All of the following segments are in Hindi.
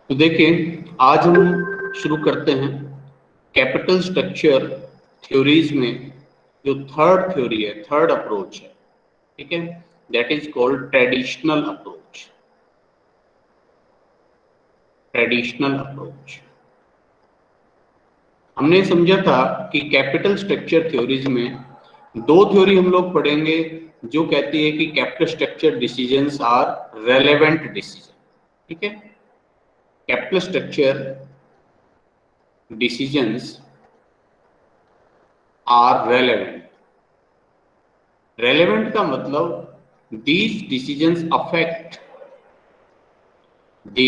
तो देखिए आज हम शुरू करते हैं कैपिटल स्ट्रक्चर थ्योरीज में जो थर्ड थ्योरी है, थर्ड अप्रोच है, ठीक है, that is called traditional approach. Traditional approach हमने समझा था कि कैपिटल स्ट्रक्चर थ्योरीज में दो थ्योरी हम लोग पढ़ेंगे जो कहती है कि capital structure decisions are relevant decision, ठीक है। Capital structure decisions are relevant. Relevant का मतलब these decisions affect the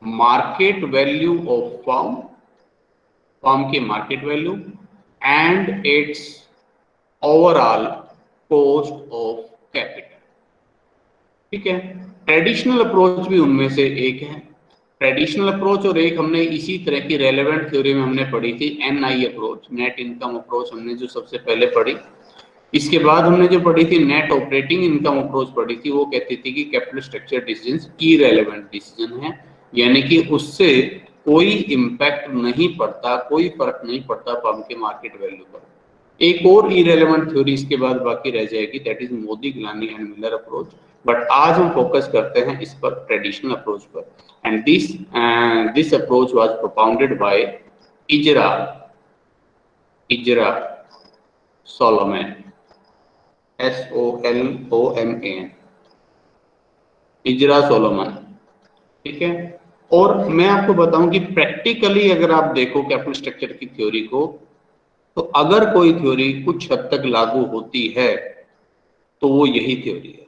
market value of firm, firm की market value and its overall cost of capital, ठीक है। ट्रेडिशनल अप्रोच भी उनमें से एक है। ट्रेडिशनल अप्रोच और एक हमने इसी तरह की रेलेवेंट थ्योरी में हमने पढ़ी थी NI approach, net income approach हमने जो सबसे पहले पढ़ी। इसके बाद हमने जो पढ़ी थी नेट ऑपरेटिंग इनकम अप्रोच पढ़ी थी, वो कहती थी कि capital structure decisions irrelevant decision है, यानी कि उससे कोई इंपैक्ट नहीं पड़ता, कोई फर्क नहीं पड़ता फर्म के मार्केट वैल्यू पर। एक और इररिलेवेंट थ्योरी इसके बाद बाकी रह जाएगी, that is Modigliani and Miller approach, but आज हम फोकस करते हैं इस पर, ट्रेडिशनल अप्रोच पर। And this approach was propounded by Ezra Solomon, SOLOMAN, Ezra Solomon, ठीक है। और मैं आपको बताऊं कि प्रैक्टिकली अगर आप देखो कैपिटल स्ट्रक्चर की थ्योरी को, तो अगर कोई थ्योरी कुछ हद तक लागू होती है तो वो यही थ्योरी है।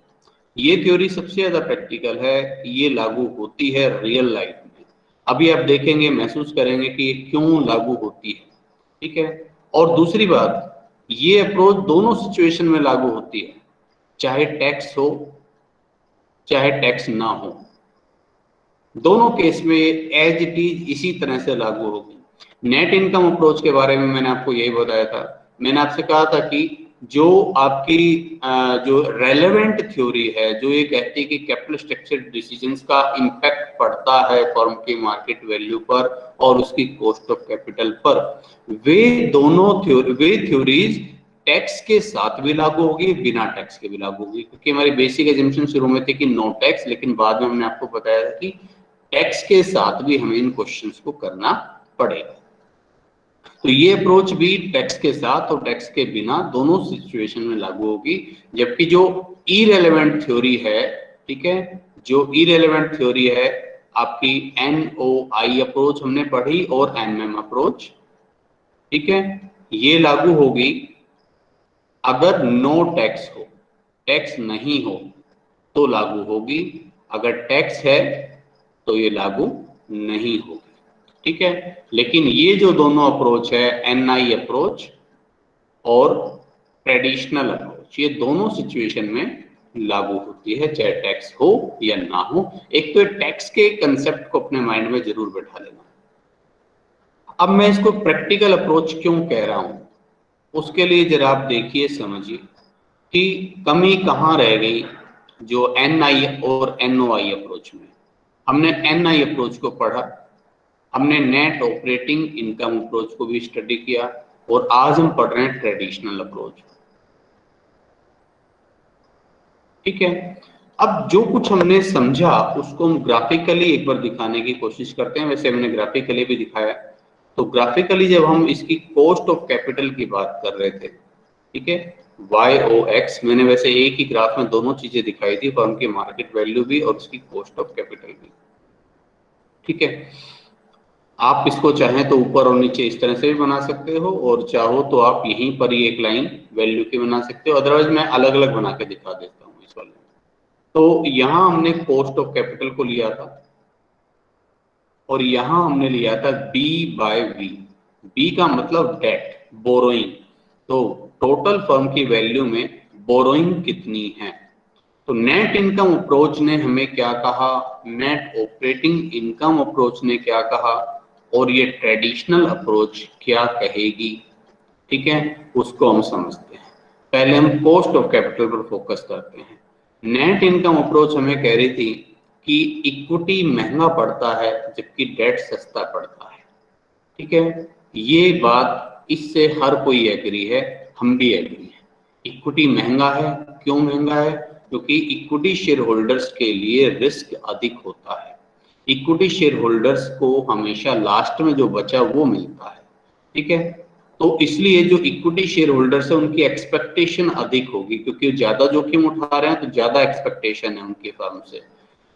ये थ्योरी सबसे ज्यादा प्रैक्टिकल है, ये लागू होती है रियल लाइफ में। अभी आप देखेंगे, महसूस करेंगे कि ये क्यों लागू होती है, ठीक है। और दूसरी बात, ये अप्रोच दोनों सिचुएशन में लागू होती है, चाहे टैक्स हो चाहे टैक्स ना हो, दोनों केस में एज इट इज इसी तरह से लागू होगी। नेट इनकम अप्रोच के बारे में मैंने आपको यही बताया था। मैंने आपसे कहा था कि जो आपकी जो रेलेवेंट थ्योरी है, जो ये कहती है कि कैपिटल स्ट्रक्चर डिसीजंस का इंपैक्ट पड़ता है फर्म की मार्केट वैल्यू पर और उसकी कॉस्ट ऑफ कैपिटल पर, वे थ्योरीज टैक्स के साथ भी लागू होगी, बिना टैक्स के भी लागू होगी। क्योंकि हमारी बेसिक एजम्पशन शुरू में थी कि नो टैक्स, लेकिन बाद में हमने आपको बताया था कि टैक्स के साथ भी हमें इन क्वेश्चंस को करना पड़ेगा। तो ये अप्रोच भी टैक्स के साथ और टैक्स के बिना दोनों सिचुएशन में लागू होगी। जबकि जो इररिलेवेंट थ्योरी है, ठीक है, जो इररिलेवेंट थ्योरी है आपकी NOI अप्रोच हमने पढ़ी और MM अप्रोच, ठीक है, ये लागू होगी अगर नो टैक्स हो, टैक्स नहीं हो तो लागू होगी, अगर टैक्स है तो ये लागू नहीं होगी, ठीक है। लेकिन ये जो दोनों अप्रोच है, NI अप्रोच और ट्रेडिशनल अप्रोच, ये दोनों सिचुएशन में लागू होती है, चाहे टैक्स हो या ना हो। एक तो टैक्स के कंसेप्ट को अपने माइंड में जरूर बैठा लेना। अब मैं इसको प्रैक्टिकल अप्रोच क्यों कह रहा हूं, उसके लिए जरा आप देखिए, समझिए कि कमी कहां रह गई जो NI और NOI अप्रोच में। हमने NI अप्रोच को पढ़ा, हमने नेट ऑपरेटिंग इनकम अप्रोच को भी स्टडी किया, और आज हम पढ़ रहे हैं ट्रेडिशनल अप्रोच, ठीक है। अब जो कुछ हमने समझा उसको हम ग्राफिकली एक बार दिखाने की कोशिश करते हैं। वैसे हमने ग्राफिकली भी दिखाया। तो ग्राफिकली जब हम इसकी कॉस्ट ऑफ कैपिटल की बात कर रहे थे, ठीक है, YOX, मैंने वैसे एक ही ग्राफ में दोनों चीजें दिखाई थी, फर्म की मार्केट वैल्यू भी और उसकी कॉस्ट ऑफ कैपिटल भी, ठीक है। आप इसको चाहें तो ऊपर और नीचे इस तरह से भी बना सकते हो, और चाहो तो आप यहीं पर ही एक लाइन वैल्यू की बना सकते हो, अदरवाइज मैं अलग अलग बना के दिखा देता हूँ इस वाले में। तो यहाँ हमने कॉस्ट ऑफ कैपिटल को लिया था और यहाँ हमने लिया था B/V। B का मतलब डेट, बोरोइंग। तो टोटल फर्म की वैल्यू में बोरोइंग कितनी है। तो नेट इनकम अप्रोच ने हमें क्या कहा, नेट ऑपरेटिंग इनकम अप्रोच ने क्या कहा, और ये ट्रेडिशनल अप्रोच क्या कहेगी, ठीक है, उसको हम समझते हैं। पहले हम कॉस्ट ऑफ कैपिटल पर फोकस करते हैं। नेट इनकम अप्रोच हमें कह रही थी कि इक्विटी महंगा पड़ता है जबकि डेट सस्ता पड़ता है। ठीक है, ये बात इससे हर कोई एग्री है, हम भी एग्री है। इक्विटी महंगा है, क्यों महंगा है? क्योंकि इक्विटी शेयर होल्डर्स के लिए रिस्क अधिक होता है। इक्विटी शेयर होल्डर्स को हमेशा लास्ट में जो बचा वो मिलता है। ठीक है, तो इसलिए जो इक्विटी शेयर होल्डर्स है उनकी एक्सपेक्टेशन अधिक होगी, क्योंकि ज्यादा जोखिम उठा रहे हैं तो ज्यादा एक्सपेक्टेशन है उनकी फर्म से।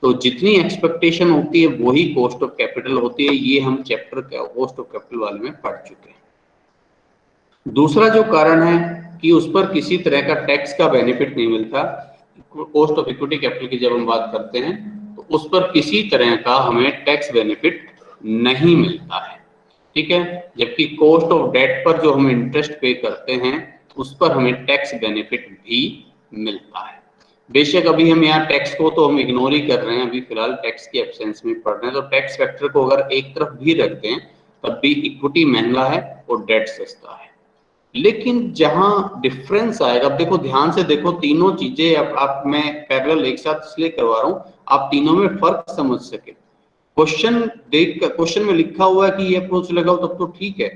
तो जितनी एक्सपेक्टेशन होती है वही कॉस्ट ऑफ कैपिटल होती है। ये हम चैप्टर कॉस्ट ऑफ कैपिटल वाले में पढ़ चुके हैं। दूसरा जो कारण है कि उस पर किसी तरह का टैक्स का बेनिफिट नहीं मिलता। कॉस्ट ऑफ इक्विटी कैपिटल की जब हम बात करते हैं तो उस पर किसी तरह का हमें टैक्स बेनिफिट नहीं मिलता है। ठीक है, जबकि कॉस्ट ऑफ डेट पर जो हम इंटरेस्ट पे करते हैं उस पर हमें टैक्स बेनिफिट भी मिलता है। बेशक अभी हम यहाँ टैक्स को तो हम इग्नोर ही कर रहे हैं, अभी फिलहाल टैक्स की एब्सेंस में पढ़ रहे हैं, तो टैक्स फैक्टर को अगर एक तरफ भी रखते हैं तब भी इक्विटी महंगा है और डेट सस्ता है। लेकिन जहां डिफरेंस आएगा, अब देखो ध्यान से देखो तीनों चीजें, आप मैं पैरेलल एक साथ इसलिए करवा रहा हूं आप तीनों में फर्क समझ सके। क्वेश्चन देख कर, क्वेश्चन में लिखा हुआ है कि ये अप्रोच लगाओ तब तो ठीक है,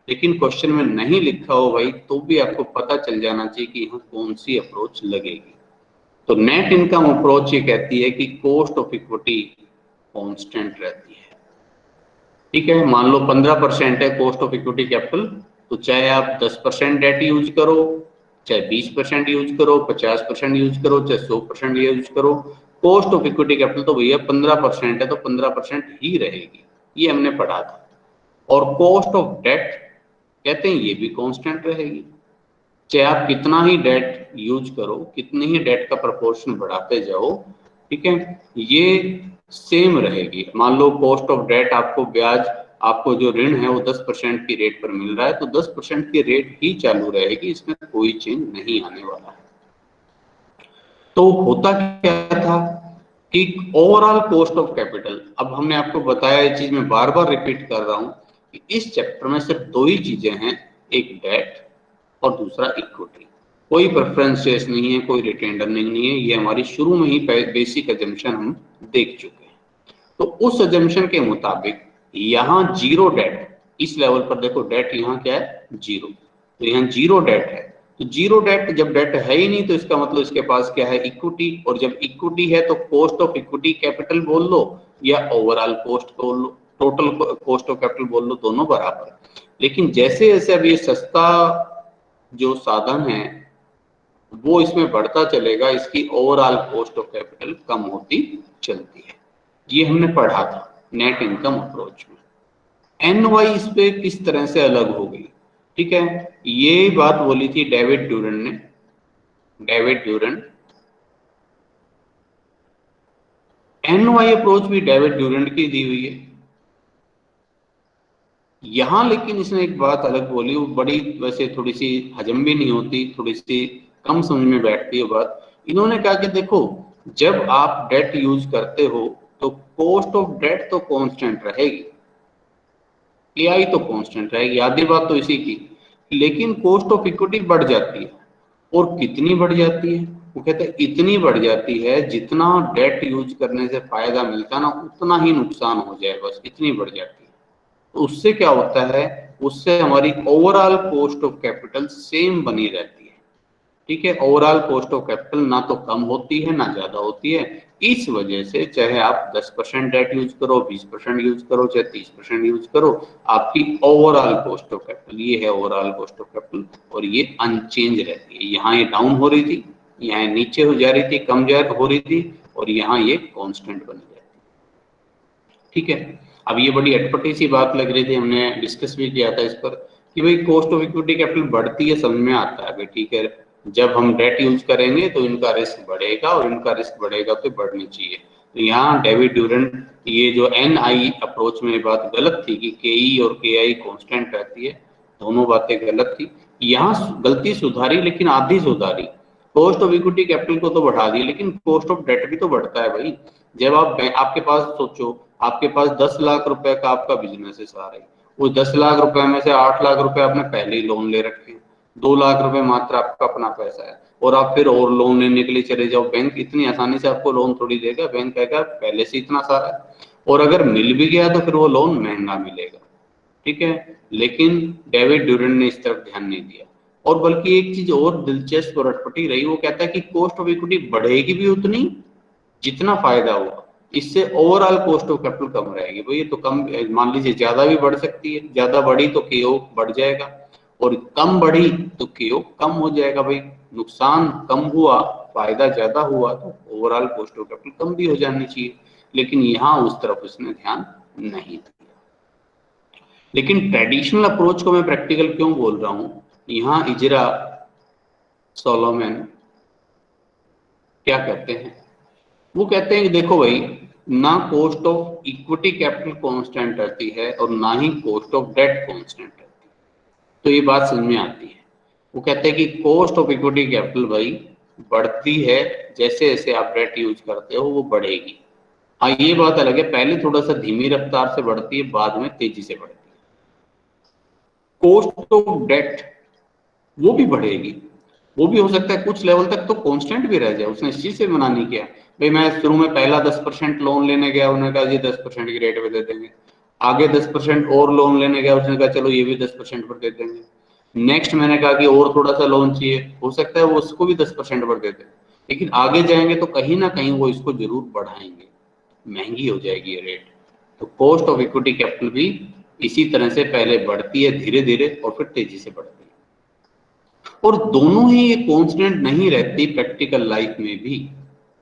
लेकिन क्वेश्चन में नहीं लिखा हो भाई तो भी आपको पता चल जाना चाहिए कि यहाँ कौन सी अप्रोच लगेगी। तो नेट इनकम अप्रोच ये कहती है कि कॉस्ट ऑफ इक्विटी कांस्टेंट रहती है। ठीक है, मान लो 15% है कॉस्ट ऑफ इक्विटी कैपिटल, तो चाहे आप 10% डेट यूज करो, चाहे 20% यूज करो, 50% यूज करो, चाहे 100% यूज करो, कॉस्ट ऑफ इक्विटी कैपिटल तो भैया 15% है तो 15% ही रहेगी। ये हमने पढ़ा था। और कॉस्ट ऑफ डेट कहते हैं ये भी कांस्टेंट रहेगी। चाहे आप कितना ही डेट यूज करो, कितनी ही डेट का प्रपोर्शन बढ़ाते जाओ, ठीक है, ये सेम रहेगी। मान लो कॉस्ट ऑफ डेट आपको ब्याज, आपको जो ऋण है वो 10% की रेट पर मिल रहा है तो 10% की रेट ही चालू रहेगी, इसमें कोई चेंज नहीं आने वाला है। तो होता क्या था कि ओवरऑल कॉस्ट ऑफ कैपिटल, अब हमने आपको बताया, ये चीज मैं बार बार रिपीट कर रहा हूं कि इस चैप्टर में सिर्फ दो ही चीजें हैं, एक डेट और दूसरा इक्विटी। कोई प्रेफरेंस चॉइस नहीं है, कोई रिटेन अर्निंग नहीं है, ये हमारी शुरू में ही बेसिक एजम्पशन हम देख चुके हैं। तो उस एजम्पशन के मुताबिक यहाँ जीरो डेट, इस लेवल पर देखो डेट यहाँ क्या है, जीरो, तो यहाँ जीरो डेट है। तो जीरो डेट, जब डेट है ही नहीं तो इसका मतलब इसके पास क्या है, इक्विटी, और जब इक्विटी है तो कॉस्ट ऑफ इक्विटी कैपिटल बोल लो या ओवरऑल कॉस्ट बोल लो, टोटल कॉस्ट ऑफ कैपिटल बोल लो, दोनों बराबर। लेकिन जैसे जैसे अब ये सस्ता जो साधन है वो इसमें बढ़ता चलेगा, इसकी ओवरऑल कॉस्ट ऑफ कैपिटल कम होती चलती है। ये हमने पढ़ा था नेट इनकम अप्रोच में। एनवाई इस पे किस तरह से अलग हो गई, ठीक है, ये बात बोली थी डेविड ड्यूरन ने। डेविड ड्यूरन, एनवाई अप्रोच भी डेविड ड्यूरन की दी हुई है यहां, लेकिन इसने एक बात अलग बोली, वो बड़ी वैसे थोड़ी सी हजम भी नहीं होती, थोड़ी सी कम समझ में बैठती है बात। इन्होंने कहा कि देखो जब आप डेट यूज करते हो तो कॉस्ट ऑफ डेट तो कांस्टेंट रहेगी, एआई तो कांस्टेंट रहेगी, आधी बात तो इसी की, लेकिन कॉस्ट ऑफ इक्विटी बढ़ जाती है। और कितनी बढ़ जाती है, वो कहते हैं इतनी बढ़ जाती है जितना डेट यूज करने से फायदा मिलता है ना उतना ही नुकसान हो जाए, बस इतनी बढ़ जाती है। तो उससे क्या होता है, उससे हमारी overall cost of capital same बनी रहती है। ठीक है, ओवरऑल कॉस्ट ऑफ कैपिटल ना तो कम होती है ना ज्यादा होती है। इस वजह से चाहे आप 10% डेट यूज करो, 20% यूज करो, चाहे 30% यूज करो, आपकी ओवरऑल कॉस्ट ऑफ कैपिटल, ये है ओवरऑल कॉस्ट ऑफ कैपिटल, और ये अनचेंज रहती है। यहाँ ये डाउन हो रही थी, यहाँ नीचे हो जा रही थी, कम हो रही थी, और यहाँ ये कांस्टेंट बनी रहती है। ठीक है, अब ये बड़ी अटपटी सी बात लग रही थी, हमने डिस्कस भी किया था इस पर कि भाई कॉस्ट ऑफ इक्विटी कैपिटल बढ़ती है, समझ में आता है भाई, ठीक है, जब हम डेट यूज करेंगे तो इनका रिस्क बढ़ेगा और इनका रिस्क बढ़ेगा तो बढ़नी चाहिए। तो यहाँ डेविड ड्यूरन, ये जो एनआई अप्रोच में बात गलत थी कि केई और केआई कांस्टेंट रहती है, दोनों बातें गलत थी। यहाँ गलती सुधारी लेकिन आधी सुधारी, कॉस्ट ऑफ इक्विटी कैपिटल को तो बढ़ा दी लेकिन कॉस्ट ऑफ डेट भी तो बढ़ता है भाई। जब आप आपके पास सोचो, आपके पास 10 लाख रुपए का आपका बिजनेस है सारा, वो 10 लाख रुपए में से 8 लाख रुपए आपने पहले ही लोन ले रखे हैं, 2 लाख रुपए मात्र आपका अपना पैसा है, और आप फिर और लोन लेने के लिए चले जाओ, बैंक इतनी आसानी से आपको लोन थोड़ी देगा, बैंक कहेगा पहले से इतना सारा है, और अगर मिल भी गया तो फिर वो लोन महंगा मिलेगा। ठीक है, लेकिन डेविड ड्यूरेंट ने इस तरफ ध्यान नहीं दिया, और बल्कि एक चीज और दिलचस्प और अटपटी रही, वो कहता है कि कॉस्ट ऑफ इक्विटी बढ़ेगी भी उतनी जितना फायदा होगा, इससे ओवरऑल कॉस्ट ऑफ कैपिटल कम रहेगी। भाई ये तो कम, मान लीजिए ज्यादा भी बढ़ सकती है, ज्यादा बढ़ी तो केओ बढ़ जाएगा, और कम बढ़ी तो केओ कम हो जाएगा। भाई नुकसान कम हुआ, फायदा ज्यादा हुआ, तो ओवरऑल कॉस्ट ऑफ कैपिटल कम भी हो जानी चाहिए, लेकिन यहाँ उस तरफ उसने ध्यान नहीं दिया। लेकिन ट्रेडिशनल अप्रोच को मैं प्रैक्टिकल क्यों बोल रहा हूं, यहाँ इजरा सोलोमन क्या कहते हैं, वो कहते हैं कि देखो भाई, ना cost of equity capital constant रहती है और ना ही कॉस्ट ऑफ डेट कांस्टेंट रहती है। तो ये बात समझ में आती है। वो कहते हैं कि कॉस्ट ऑफ इक्विटी कैपिटल भाई बढ़ती है, जैसे जैसे आप डेट यूज करते हो वो बढ़ेगी। हाँ ये बात अलग है, पहले थोड़ा सा धीमी रफ्तार से बढ़ती है, बाद में तेजी से बढ़ती है। कॉस्ट ऑफ डेट वो भी बढ़ेगी, वो भी हो सकता है कुछ लेवल तक तो कांस्टेंट भी रह जाए, उसने इस चीज से मना नहीं किया। भाई मैं शुरू में पहला 10% लोन लेने गया, उन्होंने कहा जी 10% की रेट पे दे देंगे, आगे 10% और लोन लेने गया, उसने कहा चलो ये भी 10% पर दे देंगे, नेक्स्ट मैंने कहा कि और थोड़ा सा लोन चाहिए, हो सकता है वो उसको भी 10% पर दे दें, लेकिन आगे जाएंगे तो कहीं ना कहीं वो इसको जरूर बढ़ाएंगे, महंगी हो जाएगी ये रेट। तो कॉस्ट ऑफ इक्विटी कैपिटल भी इसी तरह से पहले बढ़ती है धीरे धीरे और फिर तेजी से बढ़ती है, और दोनों ही ये कांस्टेंट नहीं रहती प्रैक्टिकल लाइफ में भी,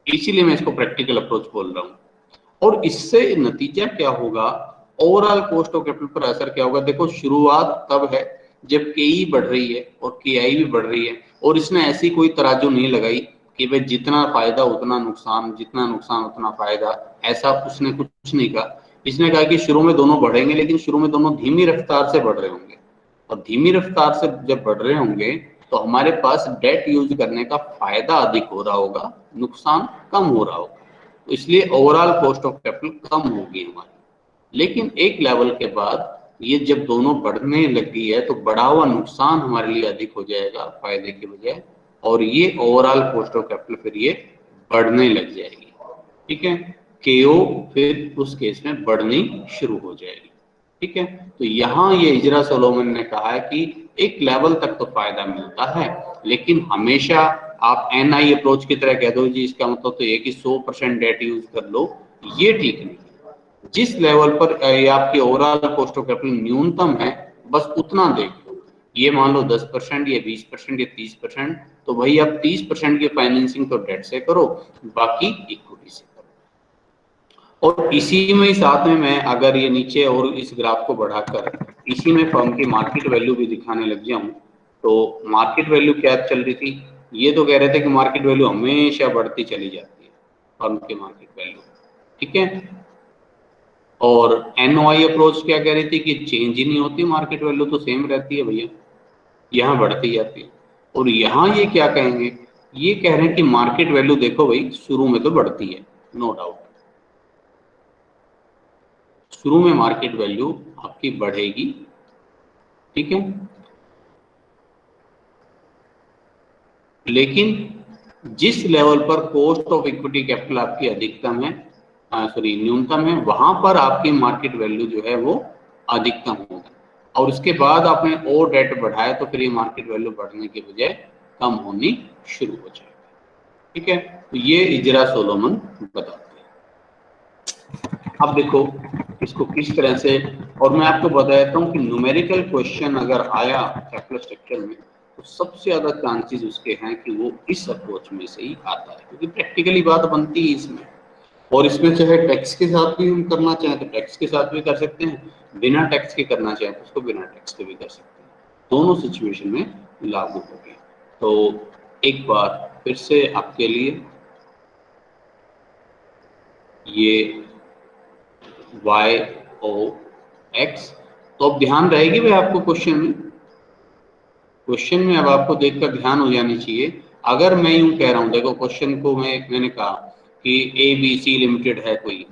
इसीलिए मैं इसको प्रैक्टिकल अप्रोच बोल रहा हूँ। और इससे नतीजा क्या होगा, ओवरऑल कॉस्ट ऑफ कैपिटल पर असर क्या होगा, देखो शुरुआत तब है जब केई बढ़ रही है और केआई भी बढ़ रही है, और इसने ऐसी कोई तराजू नहीं लगाई कि भाई जितना फायदा उतना नुकसान, जितना नुकसान उतना फायदा, ऐसा उसने कुछ नहीं कहा। इसने कहा कि शुरू में दोनों बढ़ेंगे, लेकिन शुरू में दोनों धीमी रफ्तार से बढ़ रहे होंगे, और धीमी रफ्तार से जब बढ़ रहे होंगे तो हमारे पास डेट यूज करने का फायदा अधिक हो रहा होगा, नुकसान कम हो रहा होगा, तो इसलिए ओवरऑल कॉस्ट ऑफ कैपिटल कम होगी हमारी। लेकिन एक लेवल के बाद ये जब दोनों बढ़ने लगी है तो बढ़ा हुआ नुकसान हमारे लिए अधिक हो जाएगा फायदे के बजाय, और ये ओवरऑल कॉस्ट ऑफ कैपिटल फिर ये बढ़ने लग जाएगी। ठीक है, केओ फिर उस केस में बढ़नी शुरू हो जाएगी। ठीक है, तो यहाँ ये इजरा सोलोमन ने कहा है कि एक लेवल तक तो फायदा मिलता है, लेकिन हमेशा आप एनआई अप्रोच की तरह कह दो जी, इसका मतलब तो ये कि 100% डेट यूज कर लो, ये ठीक नहीं। जिस लेवल पर आपकी ओवरऑल कॉस्ट ऑफ कैपिटल न्यूनतम है, बस उतना देख लो। ये मान लो 10% या 20% या 30%, तो भाई आप 30% की फाइनेंसिंग तो डेट से करो, बाकी इक्विटी से। और इसी में साथ में मैं अगर ये नीचे और इस ग्राफ को बढ़ाकर इसी में फर्म की मार्केट वैल्यू भी दिखाने लग जाऊं, तो मार्केट वैल्यू क्या चल रही थी, ये तो कह रहे थे कि मार्केट वैल्यू हमेशा बढ़ती चली जाती है, फर्म की मार्केट वैल्यू। ठीक है, और एनओआई अप्रोच क्या कह रही थी कि चेंज ही नहीं होती, मार्केट वैल्यू तो सेम रहती है भैया, यहाँ बढ़ती जाती है। और यहाँ ये क्या कहेंगे, ये कह रहे हैं कि मार्केट वैल्यू देखो भाई शुरू में तो बढ़ती है, नो डाउट, शुरू में मार्केट वैल्यू आपकी बढ़ेगी। ठीक है, लेकिन जिस लेवल पर कॉस्ट ऑफ इक्विटी कैपिटल आपकी अधिकतम है, सॉरी न्यूनतम है, वहां पर आपकी मार्केट वैल्यू जो है वो अधिकतम होगा, और उसके बाद आपने और डेट बढ़ाया तो फिर ये मार्केट वैल्यू बढ़ने के बजाय कम होनी शुरू हो जाएगी। ठीक है, तो ये इजरा सोलोमन बताते हैं। अब देखो इसको किस तरह से, और मैं आपको बता देता हूँ कि न्यूमेरिकल क्वेश्चन अगर आया कैपिटल स्ट्रक्चर में तो सबसे ज्यादा चांसेस उसके हैं कि वो इस अप्रोच में से ही आता है, क्योंकि प्रैक्टिकली बात बनती है इसमें। और इसमें चाहे टैक्स के साथ भी हम करना चाहें तो टैक्स के साथ भी कर सकते हैं, बिना टैक्स के करना चाहें तो उसको बिना टैक्स के भी कर सकते हैं, दोनों सिचुएशन में लागू होगी। तो एक बार फिर से आपके लिए ये y/o(x), तो अब ध्यान रहेगी भाई आपको क्वेश्चन में अब आपको देखकर ध्यान हो जानी चाहिए। अगर मैं यूं कह रहा हूं, देखो क्वेश्चन को मैंने कहा कि ABC लिमिटेड है कोई,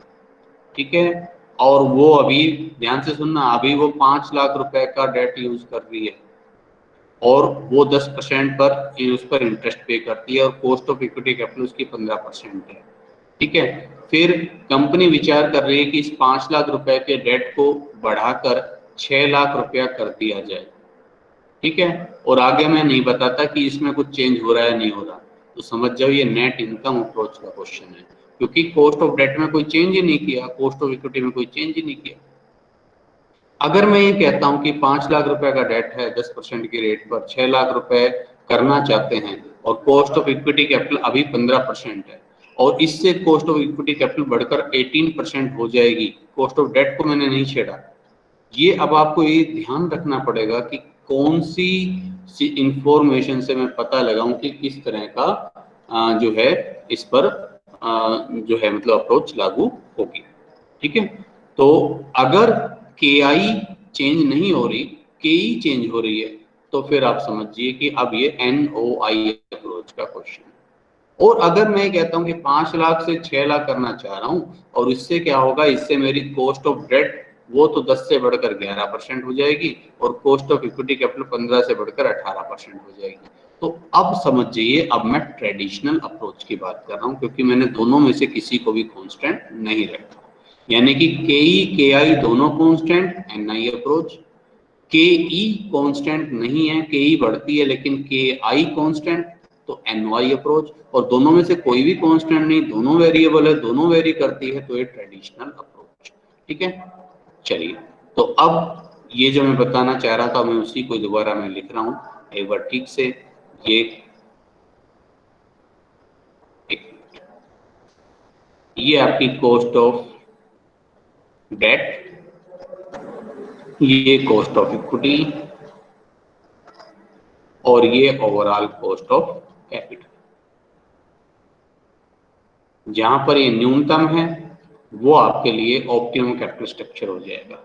ठीक है, और वो अभी ध्यान से सुनना, अभी वो 5 लाख रुपए का डेट यूज कर रही है, और वो 10% पर उस पर इंटरेस्ट पे करती है और कॉस्ट ऑफ इक्विटी कैपिटल उसकी 15% है। ठीक है, फिर कंपनी विचार कर रही है कि इस 5 लाख रुपए के डेट को बढ़ाकर 6 लाख रुपया कर दिया जाए। ठीक है, और आगे मैं नहीं बताता कि इसमें कुछ चेंज हो रहा है नहीं हो रहा, तो समझ जाओ ये नेट इनकम अप्रोच का क्वेश्चन है, क्योंकि कॉस्ट ऑफ डेट में कोई चेंज ही नहीं किया, कॉस्ट ऑफ इक्विटी में कोई चेंज ही नहीं किया। अगर मैं ये कहता हूं कि 5 लाख रुपए का डेट है 10% की रेट पर, 6 लाख रुपए करना चाहते हैं और कॉस्ट ऑफ इक्विटी कैपिटल अभी 15% है और इससे कॉस्ट ऑफ इक्विटी कैपिटल बढ़कर 18% हो जाएगी, कॉस्ट ऑफ डेट को मैंने नहीं छेड़ा। ये अब आपको ये ध्यान रखना पड़ेगा कि कौन सी इंफॉर्मेशन से मैं पता लगाऊं कि किस तरह का जो है इस पर जो है मतलब अप्रोच लागू होगी। ठीक है, तो अगर के आई चेंज नहीं हो रही, के ई चेंज हो रही है, तो फिर आप समझिए कि अब ये एन ओ आई अप्रोच का क्वेश्चन है। और अगर मैं कहता हूं कि 5 लाख से 6 लाख करना चाह रहा हूं और इससे क्या होगा, इससे मेरी कॉस्ट ऑफ डेट वो तो 10 से बढ़कर 11% हो जाएगी और कॉस्ट ऑफ इक्विटी कैपिटल 15 से बढ़कर 18% हो जाएगी। तो अब समझ जाइए, अब मैं ट्रेडिशनल अप्रोच की बात कर रहा हूं, क्योंकि मैंने दोनों में से किसी को भी कांस्टेंट नहीं रखा, यानी कि के ई के आई दोनों कांस्टेंट, एन आई अप्रोच। के ई कांस्टेंट नहीं है, के ई बढ़ती है लेकिन के आई कांस्टेंट, तो एन वाई अप्रोच। और दोनों में से कोई भी कांस्टेंट नहीं, दोनों वेरिएबल है, दोनों वेरी करती है, तो ये ट्रेडिशनल अप्रोच। ठीक है, चलिए, तो अब ये जो मैं बताना चाह रहा था मैं उसी को दोबारा मैं लिख रहा हूं एक बार ठीक से। ये आपकी कॉस्ट ऑफ डेट, ये कॉस्ट ऑफ इक्विटी और ये ओवरऑल कॉस्ट ऑफ कैपिटल। जहां पर ये न्यूनतम है वो आपके लिए ऑप्टिमम कैपिटल स्ट्रक्चर हो जाएगा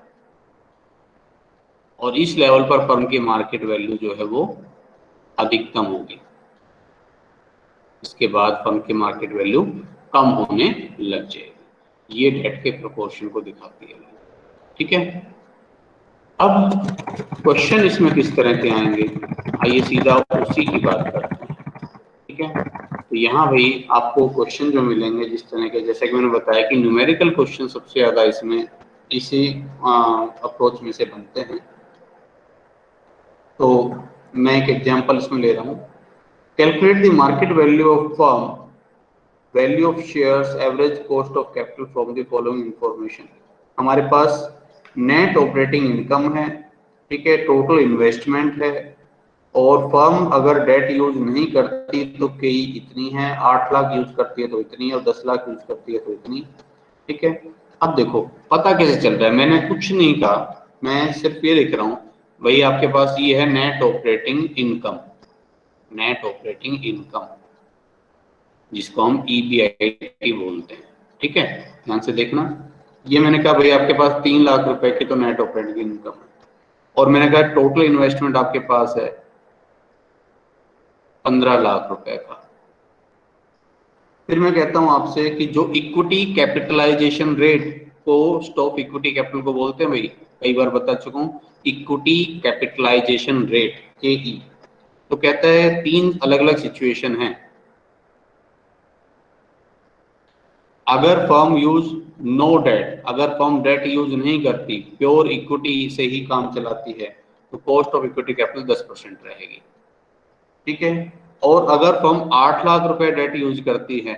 और इस लेवल पर फर्म की मार्केट वैल्यू जो है वो अधिकतम होगी। इसके बाद फर्म की मार्केट वैल्यू कम होने लग जाएगी। ये डेट के प्रोपोर्शन को दिखाती है। ठीक है, अब क्वेश्चन इसमें किस तरह के आएंगे, आइए सीधा उसी की बात करते हैं। ठीक है, तो यहाँ भाई आपको क्वेश्चन जो मिलेंगे जिस तरह के, जैसे कि मैंने बताया कि न्यूमेरिकल क्वेश्चन सबसे ज्यादा इसमें इसी अप्रोच में से बनते हैं। तो मैं एक एग्जांपल इसमें ले रहा हूँ, calculate the market value of firm, value of shares, average cost of capital from the following information. हमारे पास नेट ऑपरेटिंग इनकम है, ठीक है, टोटल इन्वेस्टमेंट है और फर्म अगर डेट यूज नहीं करती तो कई इतनी है, 8 लाख यूज करती है तो इतनी और 10 लाख यूज करती है तो इतनी। ठीक है, अब देखो पता कैसे चल रहा है, मैंने कुछ नहीं कहा, मैं सिर्फ ये लिख रहा हूँ भाई आपके पास ये है net operating income, net operating income जिसको हम ईबीआईटी बोलते हैं। ठीक है, ध्यान से देखना, ये मैंने कहा भाई आपके पास 3 लाख रुपए की तो नेट ऑपरेटिंग इनकम है और मैंने कहा टोटल इन्वेस्टमेंट आपके पास है 15 लाख रुपए का। फिर मैं कहता हूं आपसे कि जो इक्विटी कैपिटलाइजेशन रेट को स्टॉक इक्विटी कैपिटल को बोलते हैं भाई, कई बार बता चुका हूं, इक्विटी कैपिटलाइजेशन रेट के ई। तो कहता है 3 अलग अलग सिचुएशन है, अगर फर्म यूज नो डेट, अगर फर्म डेट यूज नहीं करती, प्योर इक्विटी से ही काम चलाती है, तो कॉस्ट ऑफ इक्विटी कैपिटल 10% रहेगी। ठीक है, और अगर फर्म 8 लाख रुपए डेट यूज करती है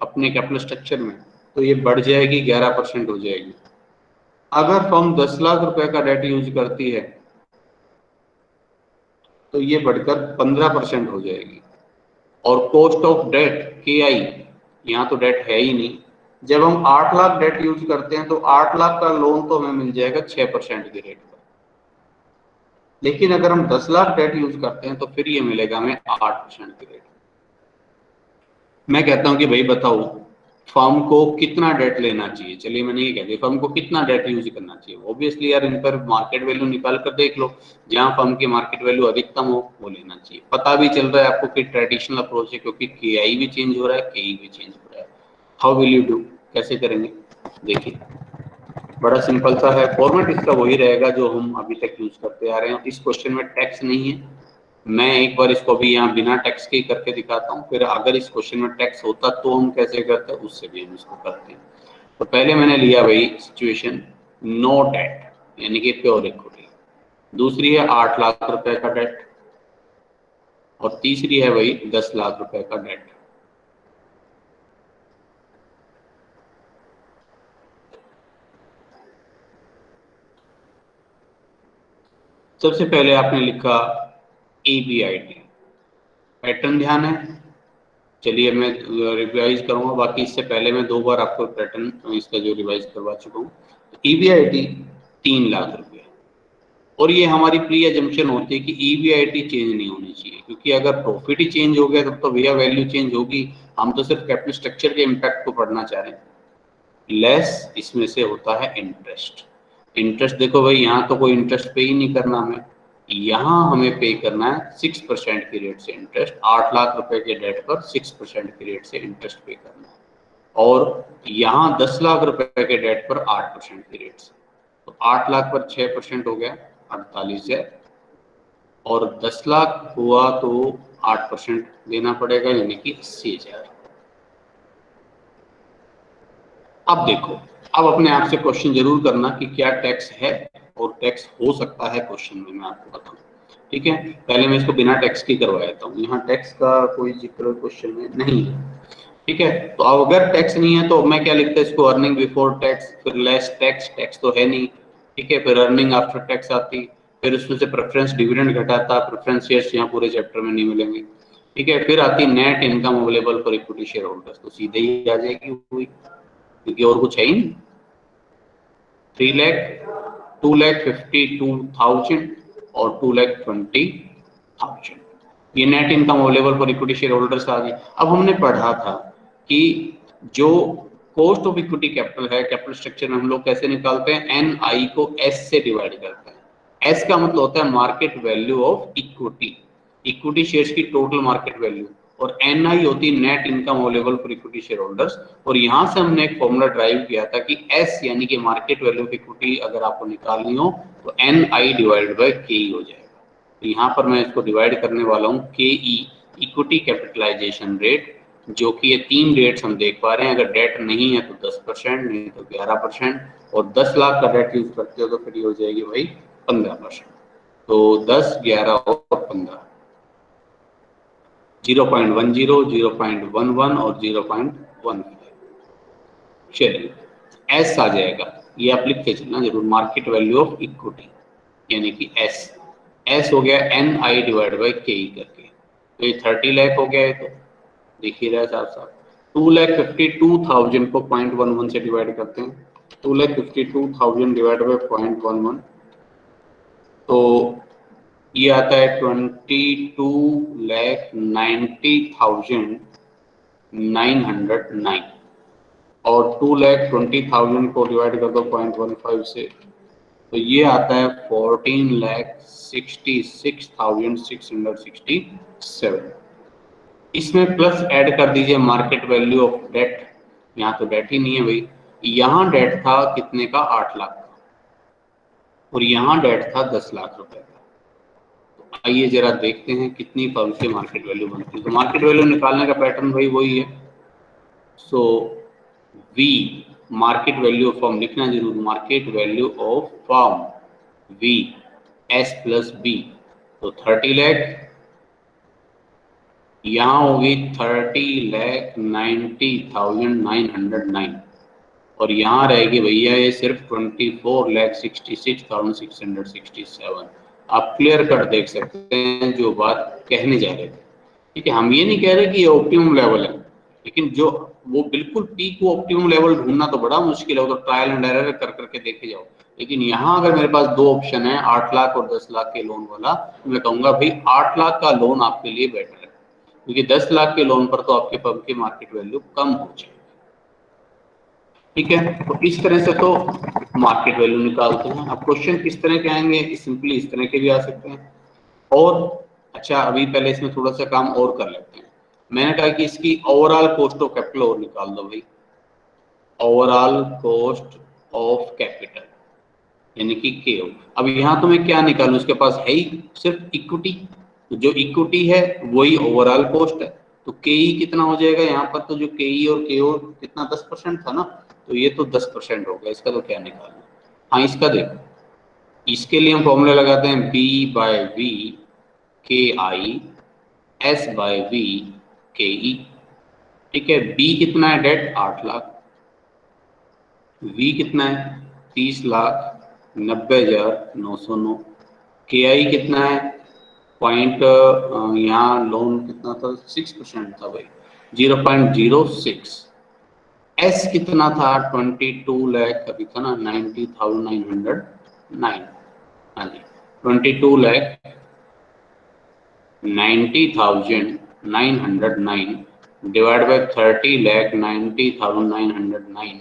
अपने कैपिटल स्ट्रक्चर में, तो ये बढ़ जाएगी 11% हो जाएगी। अगर फर्म 10 लाख रुपए का डेट यूज करती है तो ये बढ़कर 15% हो जाएगी। और कॉस्ट ऑफ डेट के आई, यहाँ तो डेट है ही नहीं, जब हम 8 लाख डेट यूज करते हैं तो 8 लाख का लोन तो हमें मिल जाएगा 6% की रेट पर, लेकिन अगर हम 10 लाख डेट यूज करते हैं तो फिर ये मिलेगा हमें 8% की रेट। मैं कहता हूं कि भाई बताओ फर्म को कितना डेट लेना चाहिए, चलिए मैंने ये कह दिया फर्म को कितना डेट यूज करना चाहिए, ऑब्वियसली यार इन पर मार्केट वैल्यू निकाल कर देख लो, जहां फर्म की मार्केट वैल्यू अधिकतम हो वो लेना चाहिए। पता भी चल रहा है आपको कि ट्रेडिशनल अप्रोच है, क्योंकि के आई भी चेंज हो रहा है, के ई भी चेंज हो रहा है। हाउ विल यू डू, कैसे करेंगे देखिए। बड़ा सिंपल सा है, फॉर्मेट इसका वही रहेगा जो हम अभी तक यूज करते आ रहे हैं। इस क्वेश्चन में टैक्स नहीं है, मैं एक बार इसको भी यहाँ बिना टैक्स के करके दिखाता हूँ, फिर अगर इस क्वेश्चन में टैक्स होता तो हम कैसे करते हैं उससे भी हम इसको करते हैं। तो पहले मैंने लिया भाई सिचुएशन नो डेट यानी कि प्योर इक्विटी, दूसरी है 8 लाख रुपए का डेट, और तीसरी है भाई 10 लाख रुपए का डेट। सबसे पहले आपने लिखा EBIT, पैटर्न ध्यान है, चलिए मैं रिवाइज करूंगा, बाकी इससे पहले मैं 2 बार आपको पैटर्न इसका जो रिवाइज करवा चुका हूँ। EBIT 3 लाख रुपए, और ये हमारी प्री एजम्पशन होती है कि EBIT चेंज नहीं होनी चाहिए, क्योंकि अगर प्रॉफिट ही चेंज हो गया तब तो भैया वैल्यू चेंज होगी, हम तो सिर्फ कैपिटल स्ट्रक्चर के इम्पैक्ट को पढ़ना चाह रहे हैं। लेस इसमें से होता है इंटरेस्ट, इंटरेस्ट देखो भाई यहाँ तो कोई इंटरेस्ट पे ही नहीं करना हमें, यहाँ हमें पे करना है 6% की रेट से इंटरेस्ट, 8 लाख रुपए के डेट पर 6% की रेट से इंटरेस्ट पे करना है, और यहाँ 10 लाख रुपए के डेट पर 8% की रेट से, तो 8 लाख पर 6% हो गया 48,000, और 10 लाख हुआ तो 8% देना पड़ेगा यानी कि 80,000। अब देखो, अब अपने आप से क्वेश्चन जरूर करना कि क्या टैक्स है और टैक्स हो सकता है क्वेश्चन में, मैं आपको बताऊं, ठीक है। पहले मैं इसको बिना टैक्स की करवा देता हूँ, यहाँ टैक्स का कोई जिक्र क्वेश्चन में नहीं है, ठीक है। तो अब अगर टैक्स नहीं है तो मैं क्या लिखता है इसको, अर्निंग बिफोर टैक्स, फिर लेस टैक्स, टैक्स तो है नहीं, ठीक है, फिर अर्निंग आफ्टर टैक्स आती, फिर उसमें से प्रेफरेंस डिविडेंड घटाता, प्रेफरेंस शेयर्स यहाँ पूरे चैप्टर में नहीं मिलेंगे, ठीक है, फिर आती net income available for equity share holders, तो सीधे ही आ जाएगी हुई, क्योंकि और कुछ है ही नहीं। 3,02,52,000 और 2,20,000, ये net income available for equity shareholders आ गई। अब हमने पढ़ा था कि जो कॉस्ट ऑफ इक्विटी कैपिटल है, कैपिटल स्ट्रक्चर में हम लोग कैसे निकालते हैं, NI को S से डिवाइड करते हैं, S का मतलब होता है market value of equity, equity shares की टोटल मार्केट वैल्यू, और NI होती है net income available for equity share holders, और यहां से हमने एक फॉर्मूला ड्राइव किया था कि S यानी कि मार्केट वैल्यू ऑफ इक्विटी अगर आपको निकालनी हो तो NI डिवाइडेड बाय KE हो जाएगा। तो यहाँ पर मैं इसको डिवाइड करने वाला हूँ KE, इक्विटी कैपिटलाइजेशन रेट, जो कि ये 3 रेट्स हम देख पा रहे हैं, अगर डेट नहीं है तो 10%, नहीं तो 11%, और 10 लाख का डेट यूज करते हो तो फिर ये हो जाएगी भाई 15%, तो 10, 11 और 15, 0.10, 0.11 और 0.15, चलिए एस आ जाएगा, ये आप लिख के चलना जरूर, मार्केट वैल्यू ऑफ इक्विटी यानी कि एस, एस हो गया NI डिवाइड बाई KE करके, तो ये 30 लाख हो गया है, तो दिख ही रहा है साफ साफ। 2,52,000 को 0.11 से डिवाइड करते हैं, 2,52,000 डिवाइड बाई 0.11, तो ये आता है 22,90,909, और 2,20,000 को डिवाइड कर दो 0.15 से, तो ये आता है 14,66,667। इसमें प्लस ऐड कर दीजिए मार्केट वैल्यू ऑफ डेट, यहाँ तो डेट ही नहीं है भाई, यहाँ डेट था कितने का, 8 लाख का, और यहाँ डेट था 10 लाख रुपए का। तो आइए जरा देखते हैं कितनी फर्म से मार्केट वैल्यू बनती है। तो मार्केट वैल्यू निकालने का पैटर्न भाई वही है, so we market value of firm लिखना जरूर, market value of firm V S plus B, तो 30 लाख, यहाँ होगी 30,90,909, और यहाँ रहेगी भैया ये सिर्फ 24,66,667। आप क्लियर कट देख सकते हैं जो बात कहने जा रहे थे, ठीक है। हम ये नहीं कह रहे कि ये ऑप्टिमम लेवल है, लेकिन जो वो बिल्कुल पीक वो ऑप्टिमम लेवल ढूंढना तो बड़ा मुश्किल है, वो तो ट्रायल एंड एरर कर करके देखे जाओ। लेकिन यहाँ अगर मेरे पास 2 ऑप्शन है, 8 लाख और 10 लाख के लोन वाला, तो मैं कहूंगा भाई 8 लाख का लोन आपके लिए बेटर है, क्योंकि 10 लाख के लोन पर तो आपके फर्म की मार्केट वैल्यू कम हो जाएगी, ठीक है। तो इस तरह से तो मार्केट वैल्यू निकालते हैं। अब क्वेश्चन किस तरह के आएंगे, सिंपली इस तरह के भी आ सकते हैं, और अच्छा अभी पहले इसमें थोड़ा सा काम और कर लेते हैं। मैंने कहा कि इसकी ओवरऑल कॉस्ट ऑफ कैपिटल और निकाल दो भाई, ओवरऑल कॉस्ट ऑफ कैपिटल यानी कि के। अब यहाँ तो मैं क्या निकालूं, उसके पास है ही सिर्फ इक्विटी, तो जो इक्विटी है वही ओवरऑल कॉस्ट है, तो के कितना हो जाएगा यहाँ पर, तो जो के और के ओ कितना 10% था ना, तो ये तो 10% हो गया, इसका तो क्या निकालना। हाँ इसका देखो, इसके लिए हम फॉर्मूला लगाते हैं बी बाय वी के आई एस बाय वी के ई। ठीक है, बी कितना है डेट 8 लाख, वी कितना है 30,90,909, के आई कितना है पॉइंट, यहाँ लोन कितना था 6% था भाई 0.06, एस कितना था 22 लाख अभी था ना 90,909, हाँ जी 22,90,909 डिवाइड बाय 30,90,909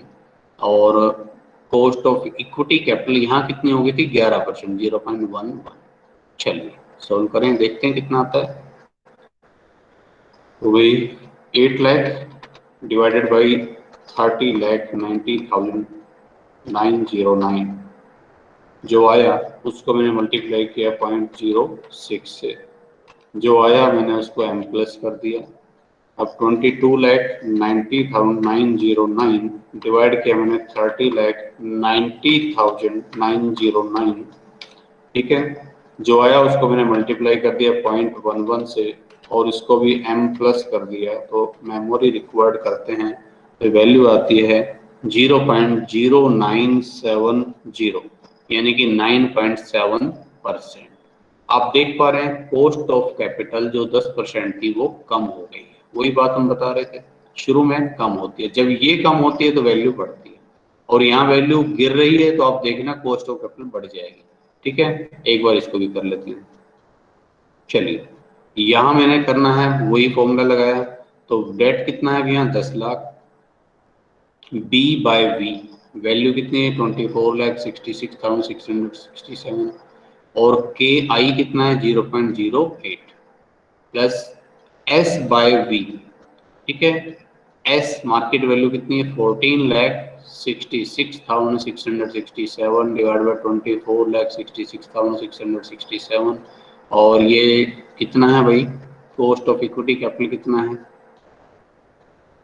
और कॉस्ट ऑफ इक्विटी कैपिटल यहाँ कितनी हो गई थी 11%, 0.11। चलिए सॉल्व करें, देखते हैं कितना आता है। तो वही 8 लाख डिवाइडेड बाई 30,90,909 जो आया उसको मैंने मल्टीप्लाई किया 0.06 से, जो आया मैंने उसको m प्लस कर दिया। अब 22,90,909 डिवाइड किया मैंने 30,90,909, ठीक है, जो आया उसको मैंने मल्टीप्लाई कर दिया 0.11 से और इसको भी m प्लस कर दिया, तो मेमोरी रिक्वायर्ड करते हैं तो वैल्यू आती है 0.0970 यानी कि 9.7%। आप देख पा रहे हैं कॉस्ट ऑफ कैपिटल जो 10% थी वो कम हो गई है, वही बात हम बता रहे थे शुरू में, कम होती है, जब ये कम होती है तो वैल्यू बढ़ती है, और यहाँ वैल्यू गिर रही है तो आप देखना कॉस्ट ऑफ कैपिटल बढ़ जाएगी। ठीक है, एक बार इसको भी कर लेते हैं। चलिए यहाँ मैंने करना है वही फॉर्मूला लगाया, तो डेट कितना है यहाँ 10 lakh, B by V value कितनी है 24,66,667 और के आई कितना है 0.08 प्लस एस बाय वी, ठीक है, एस मार्केट वैल्यू कितनी है 14,66,667 डिवाइड बाय 24,66,667 और ये कितना है भाई, कॉस्ट ऑफ इक्विटी कैपिटल कितना है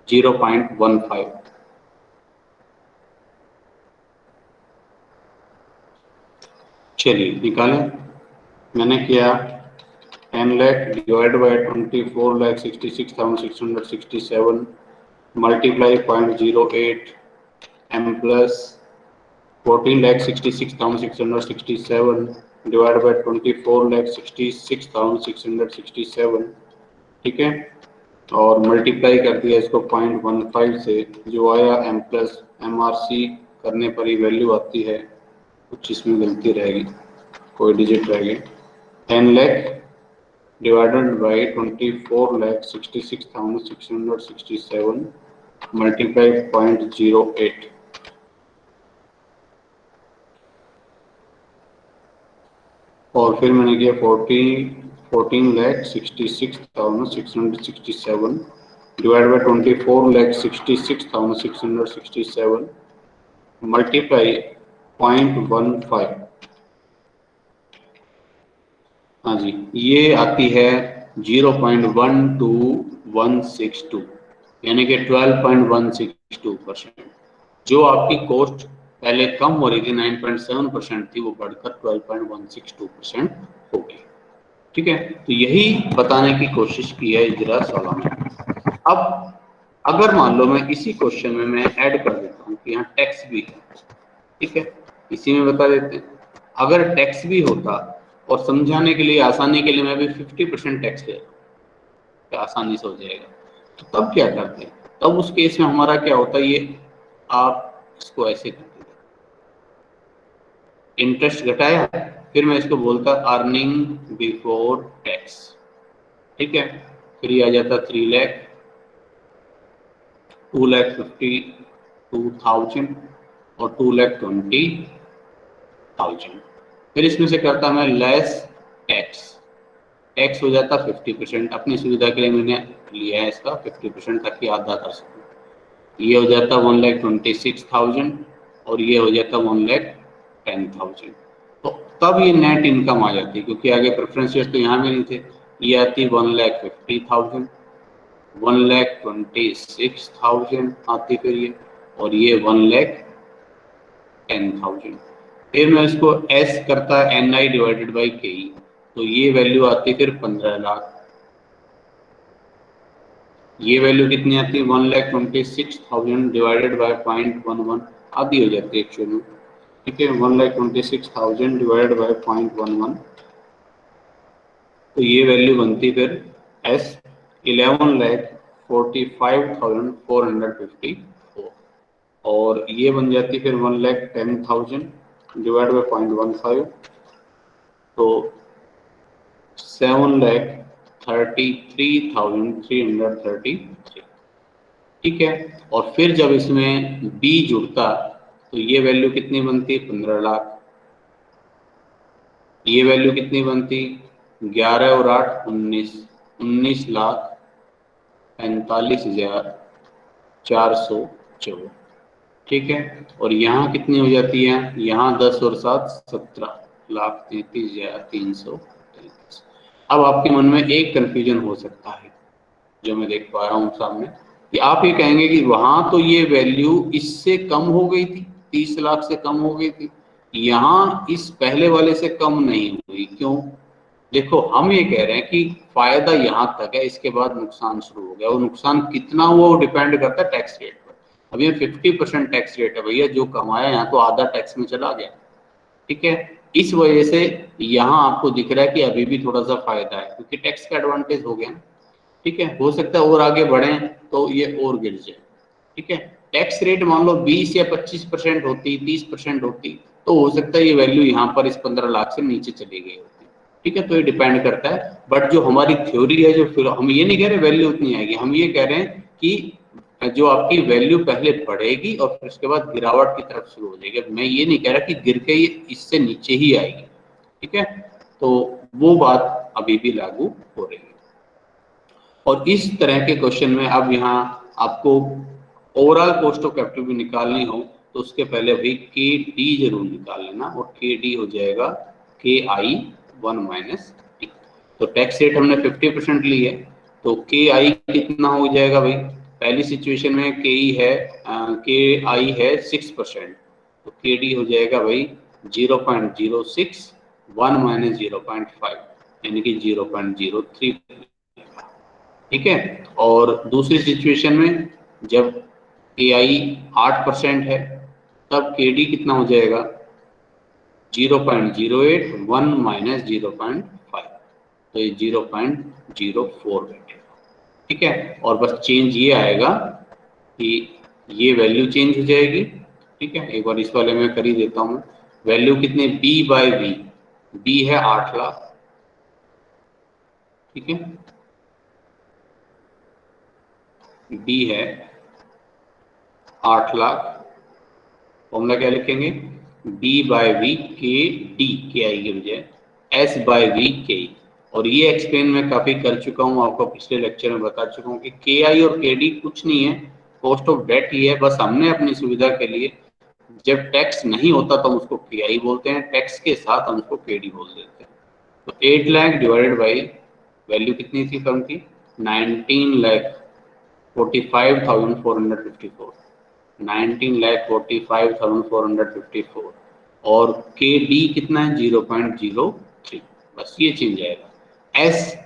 0.15। चलिए निकालें, मैंने किया 10 lakh divide by 24,66,667 multiply 0.08 m plus 14,66,667 divide by 24,66,667, ठीक है, और मल्टीप्लाई कर दिया इसको 0.15 से, जो आया m प्लस MRC करने पर ही वैल्यू आती है, कुछ इसमें गलती रहेगी, कोई डिजिट रह गई, 10 लाख डिवाइडेड बाई 24,66,667 मल्टीप्लाई 0.08 और फिर मैंने किया 14,66,667 डिवाइड बाई 24,66,667 मल्टीप्लाई 0.15, हाँ जी ये आती है 0.12162 यानी कि 12.162%। जो आपकी कॉस्ट पहले कम हो रही थी 9.7% थी, वो बढ़कर 12.162% हो गई। ठीक है, तो यही बताने की कोशिश की है इजरा 16 में। अब अगर मान लो मैं इसी क्वेश्चन में मैं ऐड कर देता हूँ कि यहाँ टैक्स भी है, ठीक है, इसी में बता देते हैं, अगर टैक्स भी होता और समझाने के लिए आसानी के लिए मैं भी 50% टैक्स ले रहा हूँ, तो आसानी से हो जाएगा, तो तब क्या करते हैं, तब उस केस में हमारा क्या होता है, ये आप इसको ऐसे करते हैं, इंटरेस्ट घटाया, फिर मैं इसको बोलता अर्निंग बिफोर टैक्स, ठीक है, फिर ये आ जाता 3 लाख 2,52,000 और 2,20,000, फिर इसमें से करता मैं लेस टैक्स, टैक्स हो जाता 50%, अपनी सुविधा के लिए मैंने लिया है इसका 50% ताकि आधा कर सकूँ, ये हो जाता 1,26,000 और ये हो जाता 1,10,000। तो तब ये नेट इनकम आ जाती, क्योंकि आगे प्रेफरेंस शेयर तो यहाँ में नहीं थे। ये आती 1,50,000, 1,26,000 आती फिर ये, और ये 1,10,000। फिर मैं इसको एस करता NI डिवाइडेड बाई KE, तो ये वैल्यू आती फिर 15 लाख। ये वैल्यू कितनी आती है 1,26,000 डिवाइडेड बाय 0.11 आधी हो जाती है एक्चुअली, ठीक है। 1,26,000 डिवाइडेड बाय 0.11, तो ये वैल्यू बनती फिर एस 11,45,454, और ये बन जाती फिर 1,10,000 डिवाइड बाय 0.15, तो 7,33,333, ठीक है। और फिर जब इसमें बी जुड़ता तो ये वैल्यू कितनी बनती 15 लाख, ये वैल्यू कितनी बनती 11 और 8 19, 19,45,404, ठीक है। और यहाँ कितनी हो जाती है, यहाँ 10 और 7 17,33,333। अब आपके मन में एक कंफ्यूजन हो सकता है जो मैं देख पा रहा हूँ सामने, कि आप ये कहेंगे कि वहां तो ये वैल्यू इससे कम हो गई थी, 30 लाख से कम हो गई थी, यहाँ इस पहले वाले से कम नहीं हुई, क्यों? देखो हम ये कह रहे हैं कि फायदा यहाँ तक है, इसके बाद नुकसान शुरू हो गया। वो नुकसान कितना हुआ वो डिपेंड करता है टैक्स रेट पर। अब ये 50% टैक्स रेट है भैया, जो कमाया यहाँ तो आधा टैक्स में चला गया, ठीक है। इस वजह से यहाँ आपको दिख रहा है कि अभी भी थोड़ा सा फायदा है, क्योंकि टैक्स का एडवांटेज हो गया, ठीक है। हो सकता है और आगे बढ़े तो ये और गिर जाए, ठीक है। टैक्स रेट मान लो 20 या 25% होती, 30% होती, तो हो सकता है ये वैल्यू यहाँ पर इस 15 लाख से नीचे चली गई होती, ठीक है। तो ये डिपेंड करता है, बट जो हमारी थ्योरी है, जो फिर हम ये नहीं कह रहे वैल्यू उतनी आएगी, हम ये कह रहे हैं कि जो आपकी वैल्यू पहले बढ़ेगी और फिर उसके बाद गिरावट की तरफ शुरू हो जाएगी। मैं ये नहीं कह रहा कि गिर के इससे नीचे ही आएगी, ठीक है। तो वो बात अभी भी लागू हो रही है। और इस तरह के क्वेश्चन में अब यहाँ आपको ओवरऑल कॉस्ट ऑफ कैपिटल भी निकालनी हो तो उसके पहले भाई KD जरूर निकाल लेना, और KD हो जाएगा KI 1 माइनस टी। तो टैक्स रेट हमने 50% ली है, तो KI कितना हो जाएगा भाई? पहली सिचुएशन में KI है 6%, तो KD हो जाएगा भाई 0.06, 1 माइनस 0.5 यानी कि 0.03, ठीक है। और दूसरी सिचुएशन में जब KI 8% है तब KD कितना हो जाएगा 0.08, 1 माइनस 0.5, तो ये 0.04 बैठेगा, ठीक है। और बस चेंज ये आएगा कि ये वैल्यू चेंज हो जाएगी, ठीक है। एक बार इस वाले में कर ही देता हूँ। वैल्यू कितने B बाय V, B है 8 लाख, ठीक है। B है 8 लाख, फॉर्मूला क्या लिखेंगे B बाय V KI के बजाय S बाय V KE। और ये एक्सप्लेन मैं काफी कर चुका हूँ, आपको पिछले लेक्चर में बता चुका हूँ कि KI और KD कुछ नहीं है, कॉस्ट ऑफ डेट ही है। बस हमने अपनी सुविधा के लिए जब टैक्स नहीं होता तो हम उसको KI बोलते हैं, टैक्स के साथ हम उसको KD बोल देते हैं। तो 8 लाख डिवाइडेड बाई वैल्यू कितनी थी फर्म की 19,45,454, 19,45,454, और KD कितना है 0.03, बस ये चेंज आएगा। एस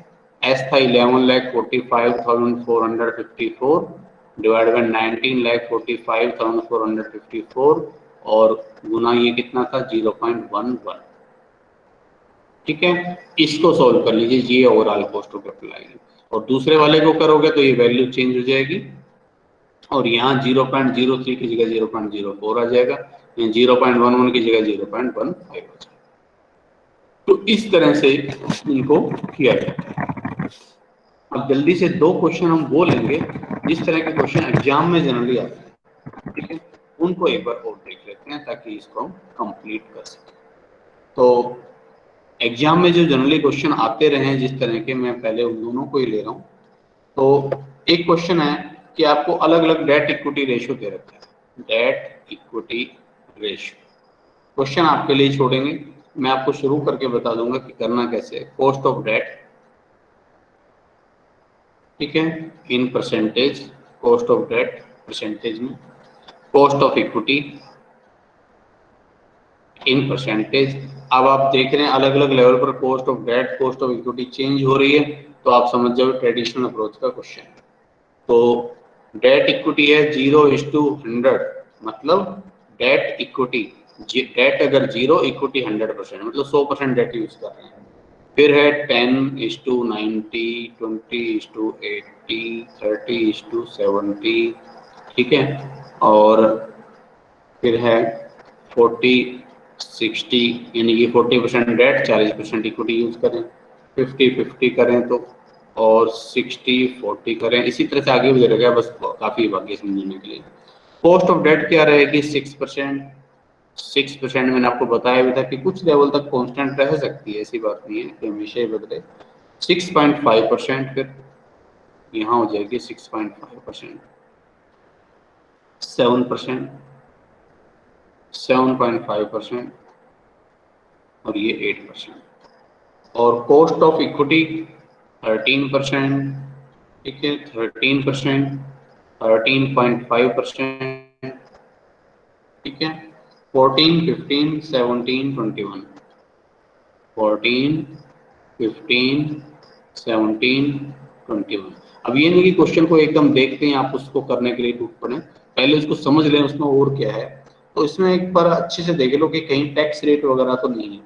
था 11,45,454 डिवाइड बाई 19,45,454, और गुना ये कितना था 0.11, ठीक है। इसको सॉल्व कर लीजिए, ये ओवरऑल कॉस्ट ऑफ कैपिटल आएगी। और दूसरे वाले को करोगे तो ये वैल्यू चेंज हो जाएगी, और यहाँ 0.03 की जगह 0.04 आ जाएगा, 0.11 की जगह 0.15 आ जाएगा। तो इस तरह से इनको किया जाता है। अब जल्दी से दो क्वेश्चन हम वो लेंगे जिस तरह के क्वेश्चन एग्जाम में जनरली आते हैं, ठीक है। उनको एक बार और देख लेते हैं ताकि इसको हम कंप्लीट कर सकें। तो एग्जाम में जो जनरली क्वेश्चन आते रहे हैं जिस तरह के, मैं पहले उन दोनों को ही ले रहा हूँ। तो एक क्वेश्चन है कि आपको अलग अलग डेट इक्विटी रेशियो दे रखा है, डेट इक्विटी रेशियो। क्वेश्चन आपके लिए छोड़ेंगे, मैं आपको शुरू करके बता दूंगा कि करना कैसे है। कॉस्ट ऑफ डेट, ठीक है, in percentage, cost of debt percentage में, cost of equity in percentage. अब आप देख रहे हैं अलग अलग लेवल पर cost of debt, cost of equity change हो रही है, तो आप समझ जाओ ट्रेडिशनल अप्रोच का क्वेश्चन है। तो डेट इक्विटी है 0:100, मतलब डेट इक्विटी, डेट अगर 0, इक्विटी 100%, मतलब 100% डेट यूज कर रहे हैं। फिर है 10:90, 20:80, 30:70, ठीक है, और फिर है 40:60, यानी कि 40% डेट, 40% इक्विटी यूज करें, 50-50 करें तो, और 60-40 करें, इसी तरह से आगे भी दे रखा है, बस काफी बाकी समझने के लिए। कॉस्ट ऑफ डेट क्या रहेगी? 6%। 6% मैंने आपको बताया भी था कि कुछ लेवल तक कांस्टेंट रह सकती है, ऐसी बात नहीं है कि हमेशा ही बदले। 6.5%, फिर यहाँ हो जाएगी 6.5%, 7%, 7.5%, और ये 8%। और कॉस्ट ऑफ इक्विटी 13%, ठीक है, 13%, 13.5%, ठीक है, 14, 15, 17, 21, 14, 15, 17, 21। अब ये नहीं कि क्वेश्चन को एकदम देखते हैं आप उसको करने के लिए टूट पड़े, पहले उसको समझ लें उसमें और क्या है। तो इसमें एक बार अच्छे से देख लो कि कहीं टैक्स रेट वगैरह तो नहीं है।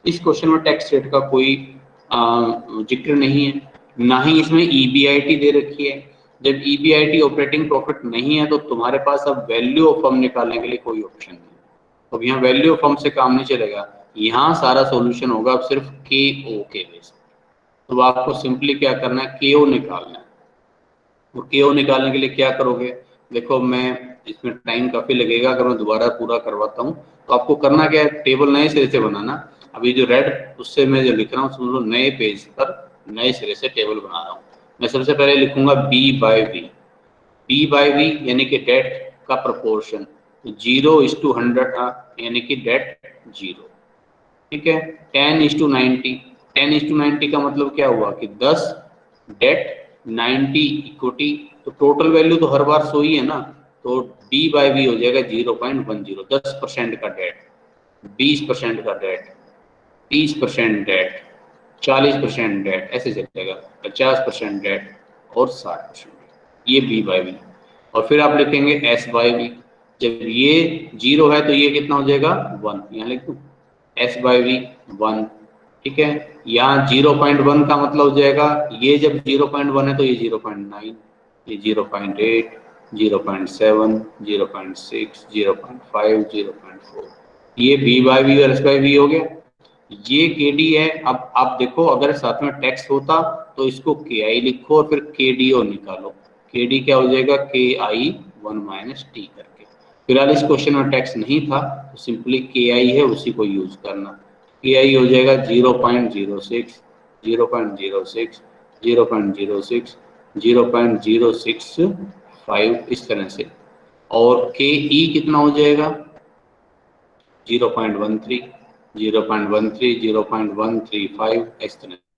इस क्वेश्चन में टैक्स रेट का कोई जिक्र नहीं है, ना ही इसमें ईबीआईटी दे रखी है। जब ईबीआईटी ऑपरेटिंग प्रॉफिट नहीं है तो तुम्हारे पास अब वैल्यू ऑफ फर्म निकालने के लिए कोई ऑप्शन नहीं। अब यहाँ वैल्यू ऑफ फर्म से काम नहीं चलेगा, यहाँ सारा सॉल्यूशन होगा अब सिर्फ के ओ के बेस। तो आपको सिंपली क्या करना है, के ओ निकालना है। और के ओ निकालने के लिए क्या करोगे, देखो मैं, इसमें टाइम काफी लगेगा, अगर मैं दोबारा पूरा करवाता हूँ तो आपको करना क्या है, टेबल नए सिरे से बनाना। अभी जो रेड उससे मैं जो लिख रहा हूँ, समझ लो नए पेज पर नए सिरे से टेबल बना रहा हूँ। मैं सबसे पहले लिखूंगा B/V। B/V यानी कि डेट का प्रपोर्शन 0:100, यानी कि डेट 0, ठीक है। 10:90, 10:90 का मतलब क्या हुआ कि 10 डेट, 90 इक्विटी, तो टोटल वैल्यू तो हर बार सो ही है ना, तो B/V हो जाएगा 0.10। 10% का डेट, 20% का डेट, 30% डेट, 40% डेट, ऐसे चलेगा, 50% डेट, और 60% डेट, ये B/V। और फिर आप लिखेंगे S/V। जब ये 0 है तो ये कितना हो जाएगा, 1, यहाँ लिख दूं S/V 1, ठीक है। यहाँ 0.1 का मतलब हो जाएगा, ये जब 0.1 है तो ये 0.9, ये 0.8, 0.7, 0.6, 0.5, 0.4, ये B/V और S/V हो गया। ये KD है। अब आप देखो अगर साथ में टैक्स होता तो इसको KI लिखो और फिर KDO निकालो। KD क्या हो जाएगा, KI1 - T करके। फिलहाल इस क्वेश्चन में टैक्स नहीं था तो सिंपली KI है उसी को यूज करना। KI हो जाएगा 0.06, 0.06, 0.06, 0.065, इस तरह से। और KE कितना हो जाएगा, 0.13, 0.13, 0.135, इस तरह से।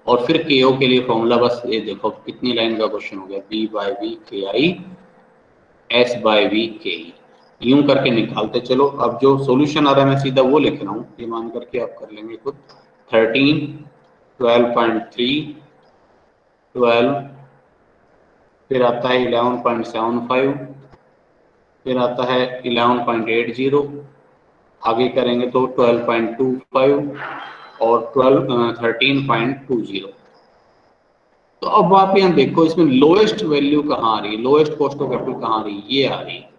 और फिर KO के लिए फॉर्मूला बस ये देखो कितनी लाइन का क्वेश्चन हो गया, B/V KI S/V KE, यूं करके निकालते चलो। अब जो सॉल्यूशन आ रहा है मैं सीधा वो लिख रहा हूँ, ये मान करके आप कर लेंगे खुद। 13, 12.3, 12, फिर आता है 11.75, फिर आता है 11.80, आगे करेंगे तो 12.25, और 13.20। तो अब आप यहाँ देखो इसमें लोएस्ट वैल्यू कहाँ आ रही है, लोएस्ट कॉस्ट ऑफ कैपिटल कहाँ आ रही है, ये आ रही है।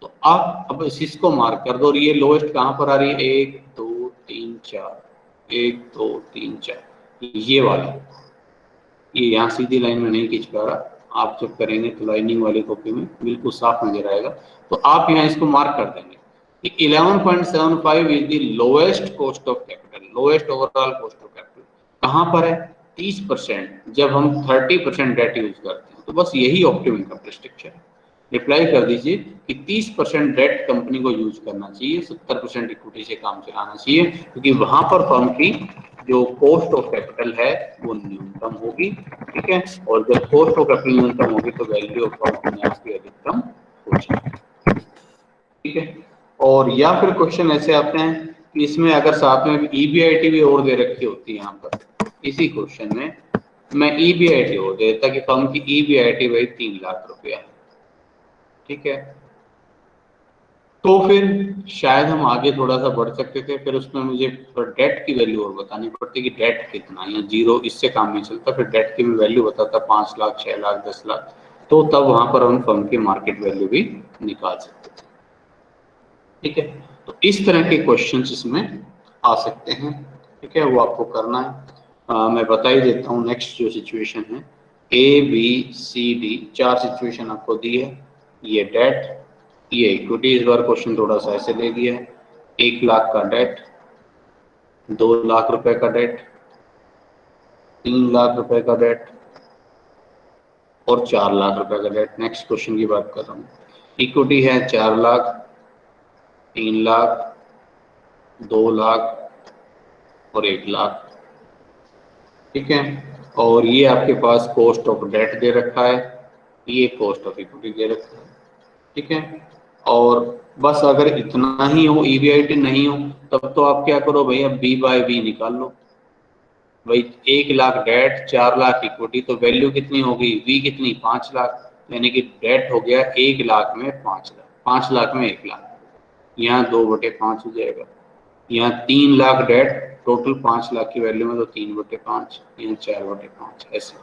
तो आप अब इसको मार्क कर दो, और ये लोएस्ट कहाँ पर आ रही है, 1 2 3 4, 1 2 3 4, ये वाला। ये यहाँ सीधी लाइन में नहीं खींच पा रहा, आप जब करेंगे तो लाइनिंग वाली कॉपी में बिल्कुल साफ नजर आएगा। तो आप यहाँ इसको मार्क कर देंगे कि 11.75 is the lowest cost of capital, lowest overall cost of capital कहाँ पर है, 30%, जब हम 30% डेट यूज करते हैं। तो बस यही ऑप्टिमम कैपिटल स्ट्रक्चर है। रिप्लाई कर दीजिए कि 30% डेट कंपनी को यूज करना चाहिए, 70% इक्विटी से काम चलाना चाहिए, क्योंकि वहां पर फर्म की जो कॉस्ट ऑफ कैपिटल है वो न्यूनतम होगी। ठीक है, और जब कॉस्ट ऑफ कैपिटल न्यूनतम होगी तो वैल्यू ऑफ फर्म अपने आप ही अधिकतम हो जाएगी। ठीक है, और या फिर क्वेश्चन ऐसे आते हैं कि इसमें अगर साथ में ईबीआईटी भी और दे रखी होती है, यहाँ पर इसी क्वेश्चन में मैं ईबीआईटी और दे देता कि फर्म की ईबीआईटी वही 3 लाख रुपया है। ठीक है, तो फिर शायद हम आगे थोड़ा सा बढ़ सकते थे, फिर उसमें मुझे डेट की वैल्यू और बतानी पड़ती कि डेट कितना, या जीरो इससे काम नहीं चलता, फिर डेट की भी वैल्यू बताता 5 लाख 6 लाख 10 लाख, तो तब वहां पर हम फर्म की मार्केट वैल्यू भी निकाल सकते थे। ठीक है, तो इस तरह के क्वेश्चंस इसमें आ सकते हैं। ठीक है, वो आपको करना है। मैं बता ही देता हूँ नेक्स्ट जो सिचुएशन है, A B C D 4 situation आपको दी है। ये डेट, ये इक्विटी, इस बार क्वेश्चन थोड़ा सा ऐसे ले दिया है, 1 लाख का डेट, 2 लाख रुपए का डेट, 3 लाख रुपए का डेट और 4 लाख रुपए का डेट। नेक्स्ट क्वेश्चन की बात कर रहा हूँ, इक्विटी है 4 लाख, 3 लाख, 2 लाख और 1 लाख। ठीक है, और ये आपके पास कॉस्ट ऑफ डेट दे रखा है, ये कॉस्ट ऑफ इक्विटी दे रखा है। ठीक है, और बस अगर इतना ही हो, ईबीआईटी नहीं हो, तब तो आप क्या करो भैया, बी बाय बी निकाल लो। भाई 1 लाख डेट, 4 लाख इक्विटी, तो वैल्यू कितनी होगी, वी कितनी, 5 लाख, यानी कि डेट हो गया 1 लाख में 5 लाख, 5 लाख में 1 लाख, यहाँ 2/5 हो जाएगा। यहाँ 3 लाख डेट, टोटल 5 लाख की वैल्यू में तो 3/5, यहाँ 4/5 ऐसे।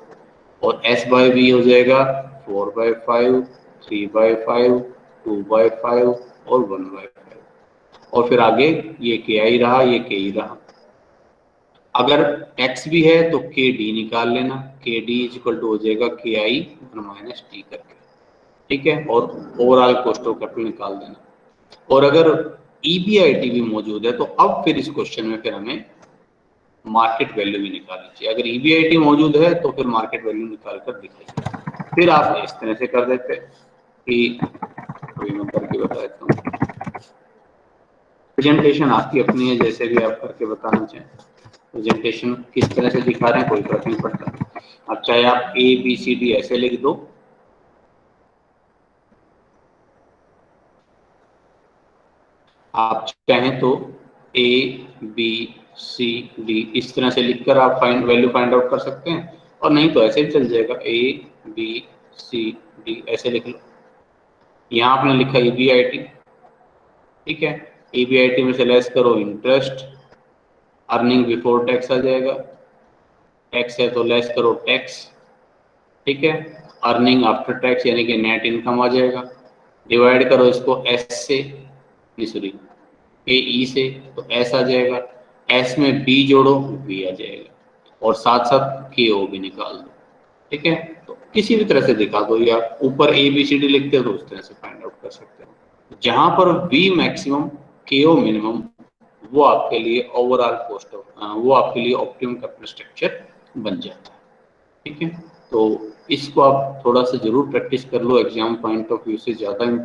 और एस बाय बी हो जाएगा 4/5, 3/5, 2/5 और 1/5। और फिर आगे ये के आई रहा, ये के ई रहा। अगर एक्स भी है तो के डी निकाल लेना, के डी इज इक्वल टू हो जाएगा के आई 1 - टी करके। ठीक है, और ओवरऑल कॉस्ट ऑफ कैपिटल निकाल देना। और अगर ईबीआईटी भी मौजूद है तो अब फिर इस क्वेश्चन में फिर हमें मार्केट वैल्यू भी निकालनी चाहिए। अगर ईबीआईटी मौजूद है तो फिर मार्केट वैल्यू निकाल कर दिखाइए। फिर आप इस तरह से कर देते कि, अभी मैं करके बता देता हूँ, प्रेजेंटेशन आपकी अपनी है, जैसे भी आप करके बताना चाहें। प्रेजेंटेशन किस तरह से दिखा रहे हैं कोई फर्क नहीं पड़ता, अब चाहे आप ए बी सी डी ऐसे लिख दो, आप चाहें तो ए बी सी डी इस तरह से लिखकर आप वैल्यू फाइंड आउट कर सकते हैं, और नहीं तो ऐसे भी चल जाएगा, ए बी सी डी ऐसे लिख लो। यहाँ आपने लिखा ईबीआईटी, ठीक है, ईबीआईटी में से लेस करो इंटरेस्ट, अर्निंग बिफोर टैक्स आ जाएगा, टैक्स है तो लेस करो टैक्स। ठीक है, अर्निंग आफ्टर टैक्स यानी कि नेट इनकम आ जाएगा, डिवाइड करो इसको एस से, सॉरी ए ई से, तो एस आ जाएगा, एस में बी जोड़ो बी आ जाएगा, और साथ साथ के ओ भी निकाल दो। ठीक है, तो किसी भी तरह से दिखा दो, या ऊपर ए बी सी डी लिखते हो तो उस तरह से फाइंड आउट कर सकते हो। जहां पर वी मैक्सिमम के ओ मिनिमम, वो आपके लिए ओवरऑल कॉस्ट ऑफ, वो आपके लिए ऑप्टिमम कैपिटल स्ट्रक्चर बन जाता है। ठीक है, तो इसको आप थोड़ा सा जरूर प्रैक्टिस कर लो, एग्जाम पॉइंट ऑफ व्यू से ज्यादा इम्पोर्टेंट